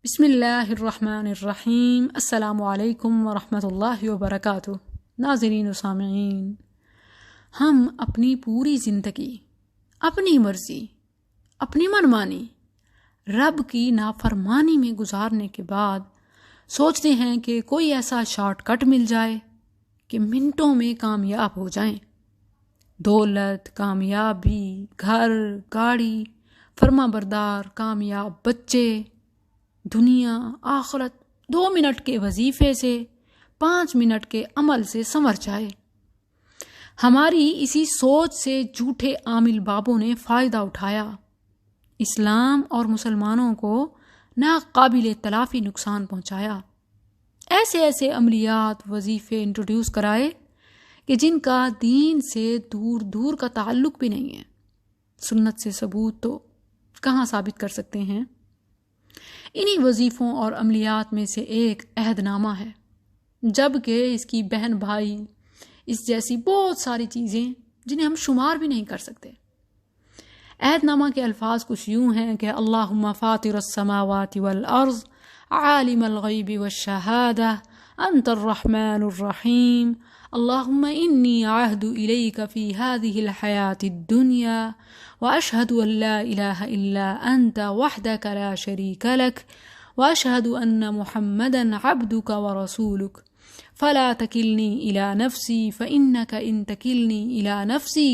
بسم اللہ الرحمن الرحیم۔ السلام علیکم ورحمۃ اللہ وبرکاتہ۔ ناظرین و سامعین، ہم اپنی پوری زندگی اپنی مرضی، اپنی منمانی، رب کی نافرمانی میں گزارنے کے بعد سوچتے ہیں کہ کوئی ایسا شارٹ کٹ مل جائے کہ منٹوں میں کامیاب ہو جائیں۔ دولت، کامیابی، گھر، گاڑی، فرما بردار، کامیاب بچے، دنیا، آخرت 2 منٹ کے وظیفے سے، 5 منٹ کے عمل سے سنور جائے۔ ہماری اسی سوچ سے جھوٹے عامل بابوں نے فائدہ اٹھایا، اسلام اور مسلمانوں کو ناقابل تلافی نقصان پہنچایا۔ ایسے عملیات، وظیفے انٹروڈیوس کرائے کہ جن کا دین سے دور دور کا تعلق بھی نہیں ہے۔ سنت سے ثبوت تو کہاں ثابت کر سکتے ہیں؟ انہی وظیفوں اور عملیات میں سے ایک عہد نامہ ہے، جبکہ اس کی بہن بھائی، اس جیسی بہت ساری چیزیں جنہیں ہم شمار بھی نہیں کر سکتے۔ عہد نامہ کے الفاظ کچھ یوں ہیں کہ اللہم فاطر السماوات والارض عالم الغیب والشہادہ انت الرحمن الرحیم اللہم انی عہد الیک فی هذه الحیاة الدنیا واشہد ان لا الہ الا انت وحدک لا شریک لک واشہد ان محمدا عبدک ورسولک فلا تکلنی الی نفسی فانک ان تکلنی الی نفسی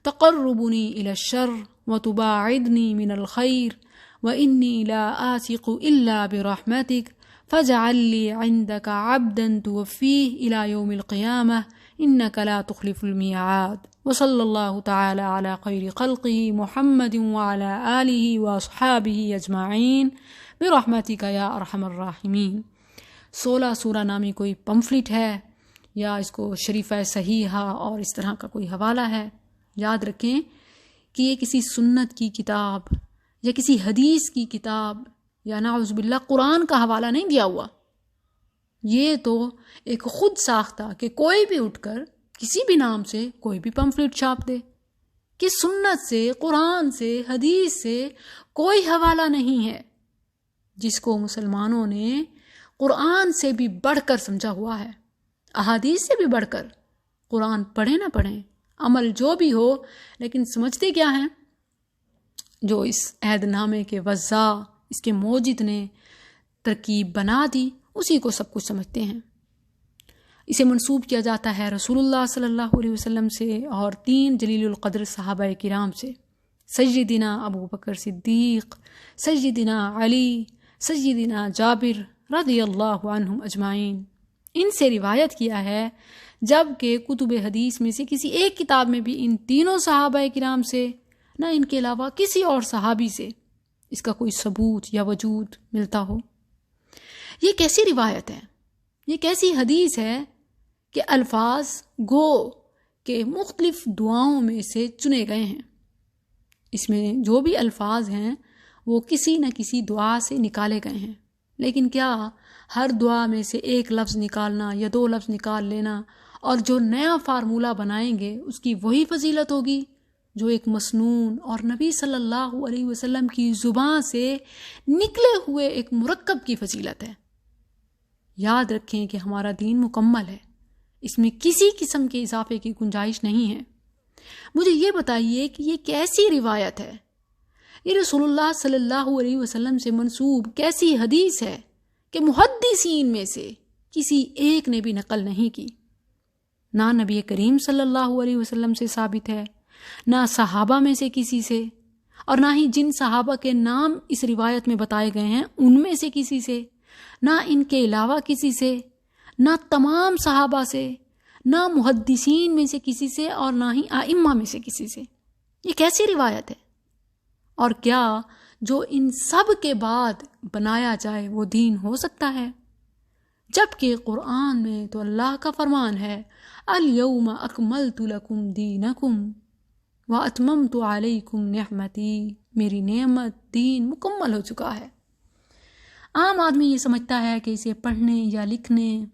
تقربنی الی الشر وتباعدنی من الخیر وانی لا آثق الا برحمتک فاجعل لی عندک عبدا توفیہ الی یوم القیامہ انک لا تخلف المیعاد وصلی اللہ تعالی علی خیر خلقہ محمد وعلی آلہ واصحابہ اجمعین برحمتک یا ارحم الراحمین۔ 16 سورہ نامی کوئی پمفلٹ ہے یا اس کو شریفہ صحیحہ اور اس طرح کا کوئی حوالہ ہے؟ یاد رکھیں کہ یہ کسی سنت کی کتاب یا کسی حدیث کی کتاب یا نعوذ باللہ قرآن کا حوالہ نہیں دیا ہوا۔ یہ تو ایک خود ساختہ کہ کوئی بھی اٹھ کر کسی بھی نام سے کوئی بھی پمفلٹ چھاپ دے، کہ سنت سے، قرآن سے، حدیث سے کوئی حوالہ نہیں ہے، جس کو مسلمانوں نے قرآن سے بھی بڑھ کر سمجھا ہوا ہے، احادیث سے بھی بڑھ کر۔ قرآن پڑھیں نہ پڑھیں، عمل جو بھی ہو، لیکن سمجھتے کیا ہیں؟ جو اس عہد نامے کے وضع، اس کے موجد نے ترکیب بنا دی، اسی کو سب کچھ سمجھتے ہیں۔ اسے منسوب کیا جاتا ہے رسول اللہ صلی اللہ علیہ وسلم سے اور 3 جلیل القدر صحابہ کرام سے، سیدنا ابو بکر صدیق، سیدنا علی، سیدنا جابر رضی اللہ عنہم اجمعین۔ ان سے روایت کیا ہے، جبکہ کتب حدیث میں سے کسی ایک کتاب میں بھی ان تینوں صحابہ کرام سے، نہ ان کے علاوہ کسی اور صحابی سے اس کا کوئی ثبوت یا وجود ملتا ہو۔ یہ کیسی روایت ہے؟ یہ کیسی حدیث ہے کہ الفاظ گو کہ مختلف دعاؤں میں سے چنے گئے ہیں؟ اس میں جو بھی الفاظ ہیں وہ کسی نہ کسی دعا سے نکالے گئے ہیں، لیکن کیا ہر دعا میں سے ایک لفظ نکالنا یا 2 لفظ نکال لینا اور جو نیا فارمولہ بنائیں گے اس کی وہی فضیلت ہوگی جو ایک مسنون اور نبی صلی اللہ علیہ وسلم کی زبان سے نکلے ہوئے ایک مرکب کی فضیلت ہے؟ یاد رکھیں کہ ہمارا دین مکمل ہے، اس میں کسی قسم کے اضافے کی گنجائش نہیں ہے۔ مجھے یہ بتائیے کہ یہ کیسی روایت ہے؟ یہ رسول اللہ صلی اللہ علیہ وسلم سے منسوب کیسی حدیث ہے کہ محدثین میں سے کسی ایک نے بھی نقل نہیں کی؟ نہ نبی کریم صلی اللہ علیہ وسلم سے ثابت ہے، نہ صحابہ میں سے کسی سے، اور نہ ہی جن صحابہ کے نام اس روایت میں بتائے گئے ہیں ان میں سے کسی سے، نہ ان کے علاوہ کسی سے، نہ تمام صحابہ سے، نہ محدثین میں سے کسی سے، اور نہ ہی ائمہ میں سے کسی سے۔ یہ کیسی روایت ہے؟ اور کیا جو ان سب کے بعد بنایا جائے وہ دین ہو سکتا ہے؟ جبکہ قرآن میں تو اللہ کا فرمان ہے، الیوم اکملت لکم دینکم واتممت علیکم نعمتی، میری نعمت، دین مکمل ہو چکا ہے۔ عام آدمی یہ سمجھتا ہے کہ اسے پڑھنے یا لکھنے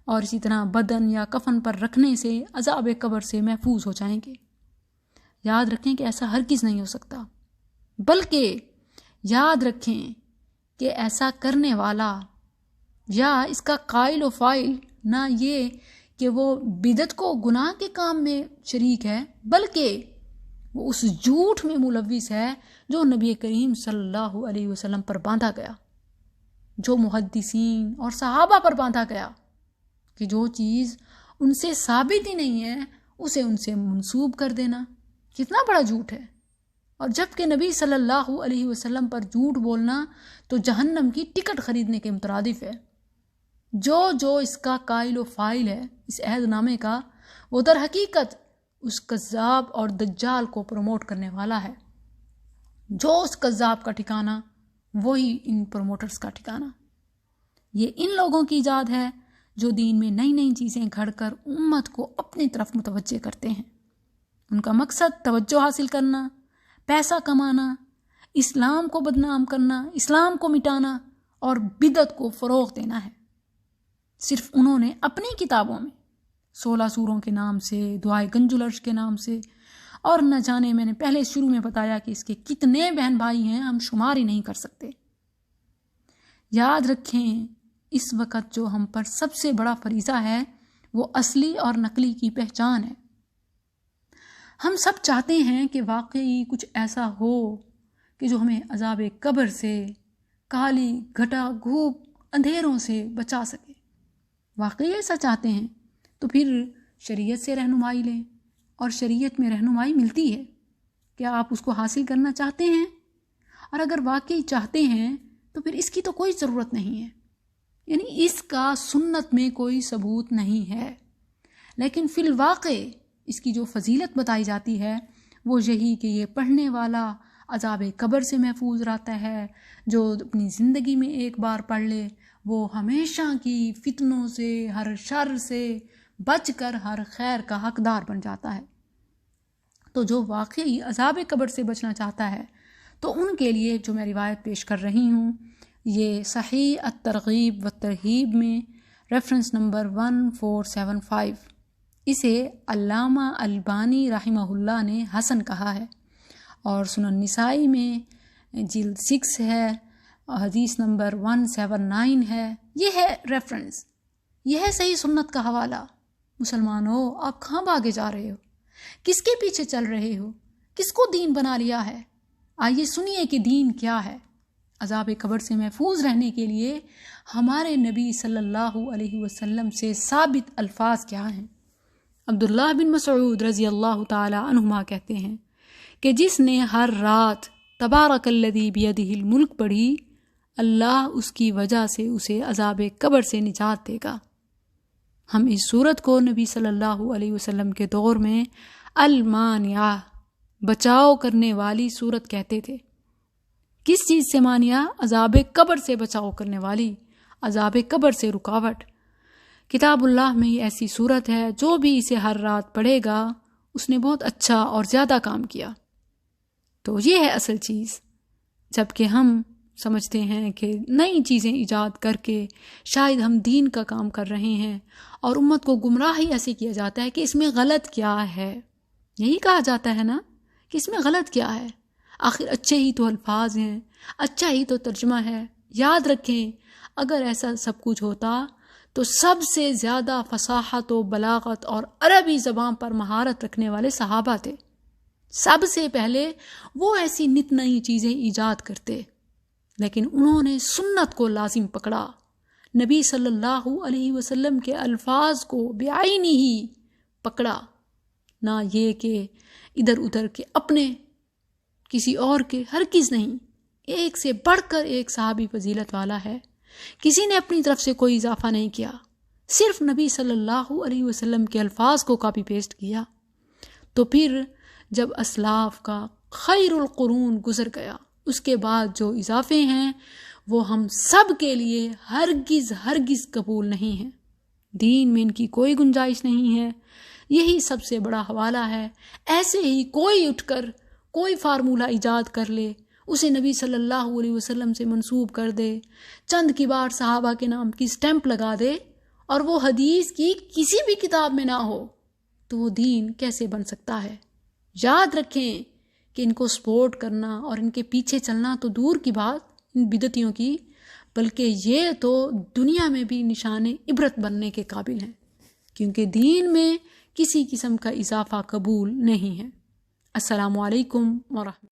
اور اسی طرح بدن یا کفن پر رکھنے سے عذاب قبر سے محفوظ ہو جائیں گے۔ یاد رکھیں کہ ایسا ہرگز نہیں ہو سکتا، بلکہ یاد رکھیں کہ ایسا کرنے والا یا اس کا قائل و فاعل نہ یہ کہ وہ بدعت کو گناہ کے کام میں شریک ہے، بلکہ وہ اس جھوٹ میں ملوث ہے جو نبی کریم صلی اللہ علیہ وسلم پر باندھا گیا، جو محدثین اور صحابہ پر باندھا گیا، کہ جو چیز ان سے ثابت ہی نہیں ہے اسے ان سے منسوب کر دینا کتنا بڑا جھوٹ ہے۔ اور جب کہ نبی صلی اللہ علیہ وسلم پر جھوٹ بولنا تو جہنم کی ٹکٹ خریدنے کے مترادف ہے۔ جو اس کا قائل و فاعل ہے اس عہد نامے کا، وہ در حقیقت اس کذاب اور دجال کو پروموٹ کرنے والا ہے۔ جو اس کذاب کا ٹھکانہ وہی ان پروموٹرز کا ٹھکانہ۔ یہ ان لوگوں کی ایجاد ہے جو دین میں نئی نئی چیزیں گھڑ کر امت کو اپنی طرف متوجہ کرتے ہیں۔ ان کا مقصد توجہ حاصل کرنا، پیسہ کمانا، اسلام کو بدنام کرنا، اسلام کو مٹانا اور بدعت کو فروغ دینا ہے۔ صرف انہوں نے اپنی کتابوں میں 16 سوروں کے نام سے، دعائے گنج العرش کے نام سے، اور نہ جانے میں نے پہلے شروع میں بتایا کہ اس کے کتنے بہن بھائی ہیں ہم شمار ہی نہیں کر سکتے۔ یاد رکھیں اس وقت جو ہم پر سب سے بڑا فریضہ ہے وہ اصلی اور نقلی کی پہچان ہے۔ ہم سب چاہتے ہیں کہ واقعی کچھ ایسا ہو کہ جو ہمیں عذاب قبر سے، کالی گھٹا گھوپ اندھیروں سے بچا سکے۔ واقعی ایسا چاہتے ہیں تو پھر شریعت سے رہنمائی لیں، اور شریعت میں رہنمائی ملتی ہے۔ کیا آپ اس کو حاصل کرنا چاہتے ہیں؟ اور اگر واقعی چاہتے ہیں تو پھر اس کی تو کوئی ضرورت نہیں ہے، یعنی اس کا سنت میں کوئی ثبوت نہیں ہے، لیکن فی الواقع اس کی جو فضیلت بتائی جاتی ہے وہ یہی کہ یہ پڑھنے والا عذاب قبر سے محفوظ رہتا ہے۔ جو اپنی زندگی میں ایک بار پڑھ لے وہ ہمیشہ کی فتنوں سے، ہر شر سے بچ کر ہر خیر کا حقدار بن جاتا ہے۔ تو جو واقعی عذاب قبر سے بچنا چاہتا ہے تو ان کے لیے جو میں روایت پیش کر رہی ہوں، یہ صحیح الترغیب و ترہیب میں ریفرنس نمبر 1475، اسے علامہ البانی رحمہ اللہ نے حسن کہا ہے، اور سنن نسائی میں جلد 6 ہے، حدیث نمبر 179 ہے۔ یہ ہے ریفرنس، یہ ہے صحیح سنت کا حوالہ۔ مسلمانوں، آپ کہاں بھاگے جا رہے ہو؟ کس کے پیچھے چل رہے ہو؟ کس کو دین بنا لیا ہے؟ آئیے سنیے کہ دین کیا ہے۔ عذاب قبر سے محفوظ رہنے کے لیے ہمارے نبی صلی اللہ علیہ وسلم سے ثابت الفاظ کیا ہیں؟ عبداللہ بن مسعود رضی اللہ تعالی عنہما کہتے ہیں کہ جس نے ہر رات تبارک الذی بیدہ الملک پڑھی، اللہ اس کی وجہ سے اسے عذاب قبر سے نجات دے گا۔ ہم اس صورت کو نبی صلی اللہ علیہ وسلم کے دور میں المانعہ، بچاؤ کرنے والی صورت کہتے تھے۔ کس چیز سے مانعہ؟ عذاب قبر سے بچاؤ کرنے والی، عذاب قبر سے رکاوٹ۔ کتاب اللہ میں یہ ایسی صورت ہے جو بھی اسے ہر رات پڑھے گا اس نے بہت اچھا اور زیادہ کام کیا۔ تو یہ ہے اصل چیز۔ جبکہ ہم سمجھتے ہیں کہ نئی چیزیں ایجاد کر کے شاید ہم دین کا کام کر رہے ہیں، اور امت کو گمراہ ہی ایسے کیا جاتا ہے کہ اس میں غلط کیا ہے۔ یہی کہا جاتا ہے نا کہ اس میں غلط کیا ہے؟ آخر اچھے ہی تو الفاظ ہیں، اچھا ہی تو ترجمہ ہے۔ یاد رکھیں اگر ایسا سب کچھ ہوتا تو سب سے زیادہ فصاحت و بلاغت اور عربی زبان پر مہارت رکھنے والے صحابہ تھے۔ سب سے پہلے وہ ایسی نت نئی چیزیں ایجاد کرتے، لیکن انہوں نے سنت کو لازم پکڑا، نبی صلی اللہ علیہ وسلم کے الفاظ کو بعینی ہی پکڑا، نہ یہ کہ ادھر ادھر کے اپنے کسی اور کے، ہرگز نہیں۔ ایک سے بڑھ کر ایک صحابی فضیلت والا ہے، کسی نے اپنی طرف سے کوئی اضافہ نہیں کیا، صرف نبی صلی اللہ علیہ وسلم کے الفاظ کو کاپی پیسٹ کیا۔ تو پھر جب اسلاف کا خیر القرون گزر گیا، اس کے بعد جو اضافے ہیں وہ ہم سب کے لیے ہرگز قبول نہیں ہیں۔ دین میں ان کی کوئی گنجائش نہیں ہے۔ یہی سب سے بڑا حوالہ ہے۔ ایسے ہی کوئی اٹھ کر کوئی فارمولہ ایجاد کر لے، اسے نبی صلی اللہ علیہ وسلم سے منسوب کر دے، چند کبار صحابہ کے نام کی سٹیمپ لگا دے، اور وہ حدیث کی کسی بھی کتاب میں نہ ہو، تو وہ دین کیسے بن سکتا ہے؟ یاد رکھیں کہ ان کو سپورٹ کرنا اور ان کے پیچھے چلنا تو دور کی بات، ان بدعتیوں کی، بلکہ یہ تو دنیا میں بھی نشان عبرت بننے کے قابل ہیں، کیونکہ دین میں کسی قسم کا اضافہ قبول نہیں ہے۔ السلام علیکم ورحمۃ اللہ۔